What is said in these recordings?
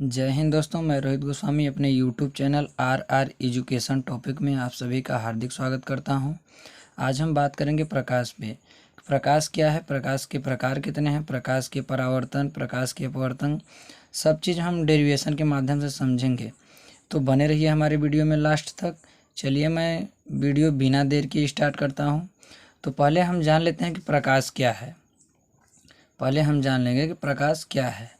जय हिंद दोस्तों, मैं रोहित गोस्वामी अपने YouTube channel are education topic में आप सभी का हार्दिक स्वागत करता हूं। आज हम बात करेंगे प्रकाश पे। प्रकाश क्या है, प्रकाश के प्रकार कितने हैं, प्रकाश के परावर्तन, प्रकाश के अपवर्तन, सब चीज़ हम डेरिवेशन के माध्यम से समझेंगे। तो बने रहिए हमारे वीडियो में लास्ट तक। चलिए मैं वीडियो बिना देर के स्टार्ट करता हूँ। तो पहले हम जान लेते हैं कि प्रकाश क्या है। पहले हम जान लेंगे कि प्रकाश क्या है।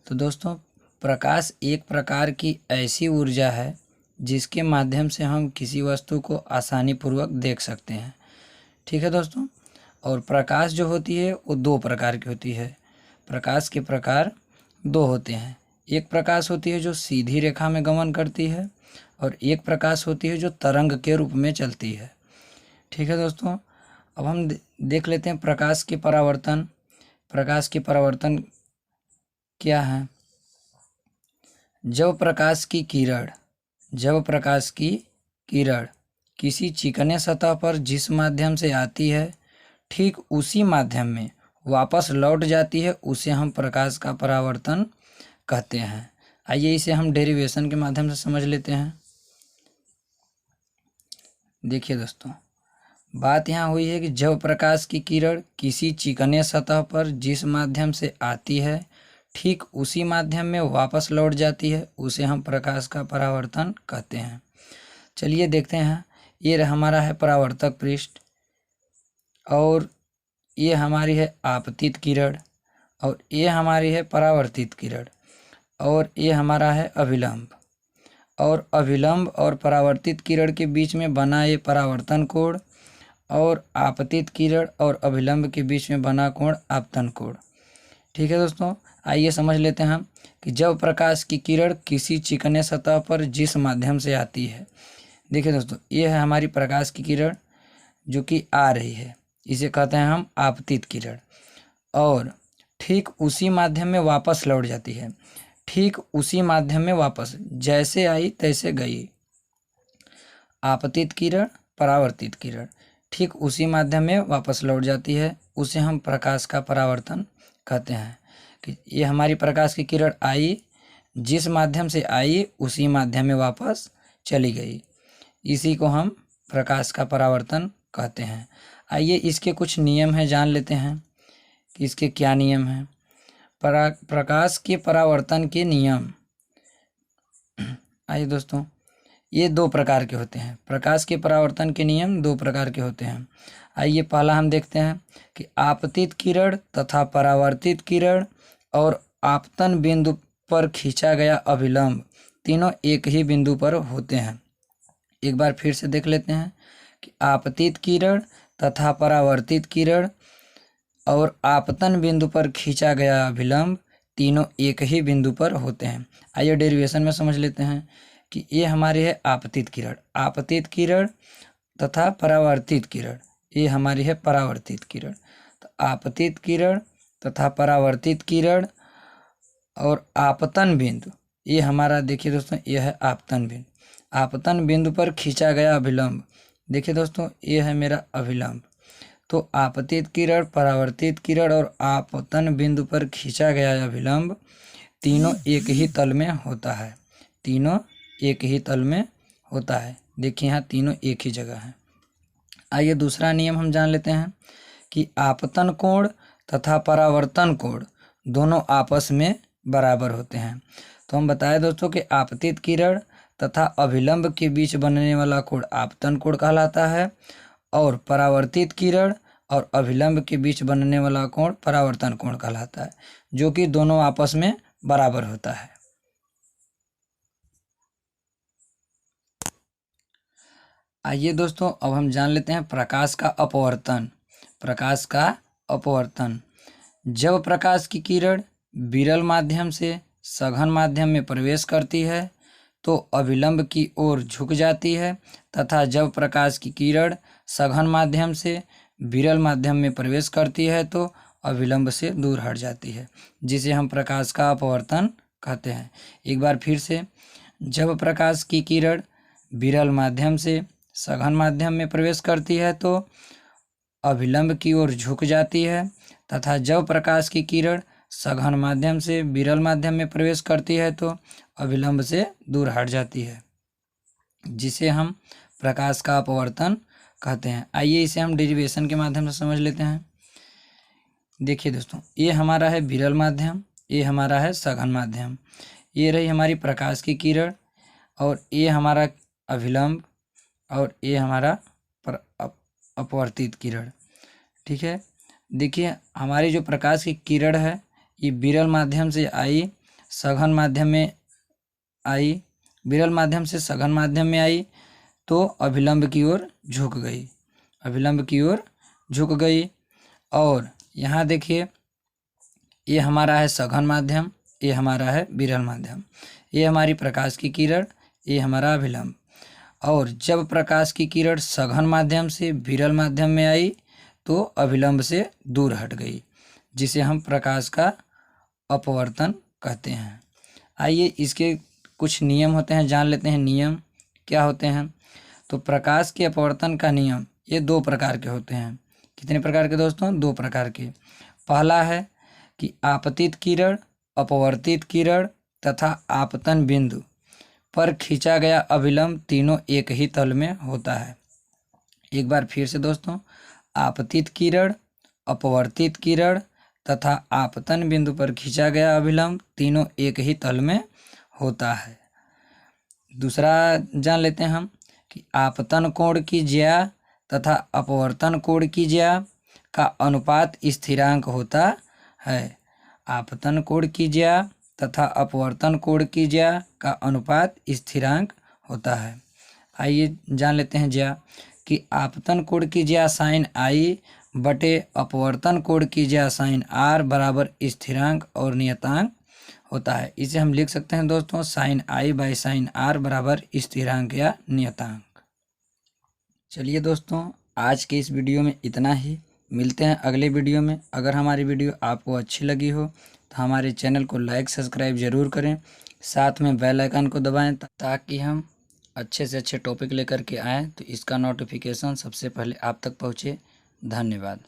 तो दोस्तों, प्रकाश एक प्रकार की ऐसी ऊर्जा है जिसके माध्यम से हम किसी वस्तु को आसानी पूर्वक देख सकते हैं। ठीक है दोस्तों। और प्रकाश जो होती है वो दो प्रकार की होती है। प्रकाश के प्रकार दो होते हैं। एक प्रकाश होती है जो सीधी रेखा में गमन करती है और एक प्रकाश होती है जो तरंग के रूप में चलती है। ठीक है दोस्तों। अब हम देख लेते हैं प्रकाश के परावर्तन। प्रकाश के परावर्तन क्या है। जब प्रकाश की किरण किसी चिकने सतह पर जिस माध्यम से आती है, ठीक उसी माध्यम में वापस लौट जाती है, उसे हम प्रकाश का परावर्तन कहते हैं। आइए इसे हम डेरिवेशन के माध्यम से समझ लेते हैं। देखिए दोस्तों, बात यहाँ हुई है कि जब प्रकाश की किरण किसी चिकने सतह पर जिस माध्यम से आती है, ठीक उसी माध्यम में वापस लौट जाती है, उसे हम प्रकाश का परावर्तन कहते हैं। चलिए देखते हैं। ये हमारा है परावर्तक पृष्ठ और ये हमारी है आपतित किरण और ये हमारी है परावर्तित किरण और ये हमारा है अभिलंब। और अभिलंब और परावर्तित किरण के बीच में बना ये परावर्तन कोण और आपतित किरण और अभिलंब के बीच में बना कोण आपतन कोण। ठीक है दोस्तों, आइए समझ लेते हैं कि जब प्रकाश की किरण किसी चिकने सतह पर जिस माध्यम से आती है। देखिए दोस्तों, ये है हमारी प्रकाश की किरण जो कि आ रही है, इसे कहते हैं हम आपतित किरण। और ठीक उसी माध्यम में वापस लौट जाती है। ठीक उसी माध्यम में वापस जैसे आई तैसे गई। आपतित किरण, परावर्तित किरण ठीक उसी माध्यम में वापस लौट जाती है, उसे हम प्रकाश का परावर्तन कहते हैं। कि ये हमारी प्रकाश की किरण आई, जिस माध्यम से आई उसी माध्यम में वापस चली गई, इसी को हम प्रकाश का परावर्तन कहते हैं। आइए इसके कुछ नियम हैं, जान लेते हैं कि इसके क्या नियम हैं। प्रकाश के परावर्तन के नियम। आइए दोस्तों, ये दो प्रकार के होते हैं। प्रकाश के परावर्तन के नियम दो प्रकार के होते हैं। आइए पहला हम देखते हैं कि आपतित किरण तथा परावर्तित किरण और आपतन बिंदु पर खींचा गया अभिलंब तीनों एक ही बिंदु पर होते हैं। एक बार फिर से देख लेते हैं कि आपतित किरण तथा परावर्तित किरण और आपतन बिंदु पर खींचा गया अभिलंब तीनों एक ही बिंदु पर होते हैं। आइए डेरिवेशन में समझ लेते हैं कि ये हमारी है आपतित किरण तथा परावर्तित किरण, ये हमारी है परावर्तित किरण। तो आपतित किरण तथा परावर्तित किरण और आपतन बिंदु, ये हमारा देखिए दोस्तों, ये है आपतन बिंदु। आपतन बिंदु पर खींचा गया अभिलंब, देखिए दोस्तों, ये है मेरा अभिलंब। तो आपतित किरण, परावर्तित किरण और आपतन बिंदु पर खींचा गया अभिलंब तीनों एक ही तल में होता है। तीनों एक ही तल में होता है। देखिए यहाँ तीनों एक ही जगह है। आइए दूसरा नियम हम जान लेते हैं कि आपतन कोण तथा परावर्तन कोण दोनों आपस में बराबर होते हैं। तो हम बताए दोस्तों कि आपतित किरण तथा अभिलंब के बीच बनने वाला कोण आपतन कोण कहलाता है और परावर्तित किरण और अभिलंब के बीच बनने वाला कोण परावर्तन कोण कहलाता है, जो कि दोनों आपस में बराबर होता है। आइए दोस्तों, अब हम जान लेते हैं प्रकाश का अपवर्तन। प्रकाश का अपवर्तन, जब प्रकाश की किरण विरल माध्यम से सघन माध्यम में प्रवेश करती है तो अभिलंब की ओर झुक जाती है, तथा जब प्रकाश की किरण सघन माध्यम से विरल माध्यम में प्रवेश करती है तो अभिलंब से दूर हट जाती है, जिसे हम प्रकाश का अपवर्तन कहते हैं। एक बार फिर से, जब प्रकाश की किरण विरल माध्यम से सघन माध्यम में प्रवेश करती है तो अभिलंब की ओर झुक जाती है, तथा जब प्रकाश की किरण सघन माध्यम से विरल माध्यम में प्रवेश करती है तो अभिलंब से दूर हट जाती है, जिसे हम प्रकाश का अपवर्तन कहते हैं। आइए इसे हम डेरिवेशन के माध्यम से समझ लेते हैं। देखिए दोस्तों, ये हमारा है विरल माध्यम, ये हमारा है सघन माध्यम, ये रही हमारी प्रकाश की किरण, और ये हमारा अभिलंब, और ये हमारा अपवर्तित किरण। ठीक है, देखिए हमारी जो प्रकाश की किरण है ये विरल माध्यम से आई, सघन माध्यम में आई, विरल माध्यम से सघन माध्यम में आई तो अभिलंब की ओर झुक गई, अभिलंब की ओर झुक गई। और यहाँ देखिए ये हमारा है सघन माध्यम, ये हमारा है विरल माध्यम, ये हमारी प्रकाश की किरण, ये हमारा अभिलंब। और जब प्रकाश की किरण सघन माध्यम से विरल माध्यम में आई तो अभिलंब से दूर हट गई, जिसे हम प्रकाश का अपवर्तन कहते हैं। आइए इसके कुछ नियम होते हैं, जान लेते हैं नियम क्या होते हैं। तो प्रकाश के अपवर्तन का नियम ये दो प्रकार के होते हैं। कितने प्रकार के दोस्तों? दो प्रकार के। पहला है कि आपतित किरण, अपवर्तित किरण तथा आपतन बिंदु पर खींचा गया अभिलंब तीनों एक ही तल में होता है। एक बार फिर से दोस्तों, आपतित किरण, अपवर्तित किरण तथा आपतन बिंदु पर खींचा गया अभिलंब तीनों एक ही तल में होता है। दूसरा जान लेते हैं हम कि आपतन कोण की ज्या तथा अपवर्तन कोण की ज्या का अनुपात स्थिरांक होता है। आपतन कोण की ज्या तथा अपवर्तन कोण की ज्या का अनुपात स्थिरांक होता है। आइए जान लेते हैं ज्या कि आपतन कोण की ज्या साइन आई बटे अपवर्तन कोण की ज्या साइन आर बराबर स्थिरांक और नियतांक होता है। इसे हम लिख सकते हैं दोस्तों sine i by sine r बराबर स्थिरांक या नियतांक। चलिए दोस्तों, आज के इस वीडियो में इतना ही। मिलते हैं अगले वीडियो में। अगर हमारी वीडियो आपको अच्छी लगी हो तो हमारे चैनल को लाइक सब्सक्राइब ज़रूर करें, साथ में बेल आइकन को दबाएं ताकि हम अच्छे से अच्छे टॉपिक लेकर के आएँ तो इसका नोटिफिकेशन सबसे पहले आप तक पहुँचे। धन्यवाद।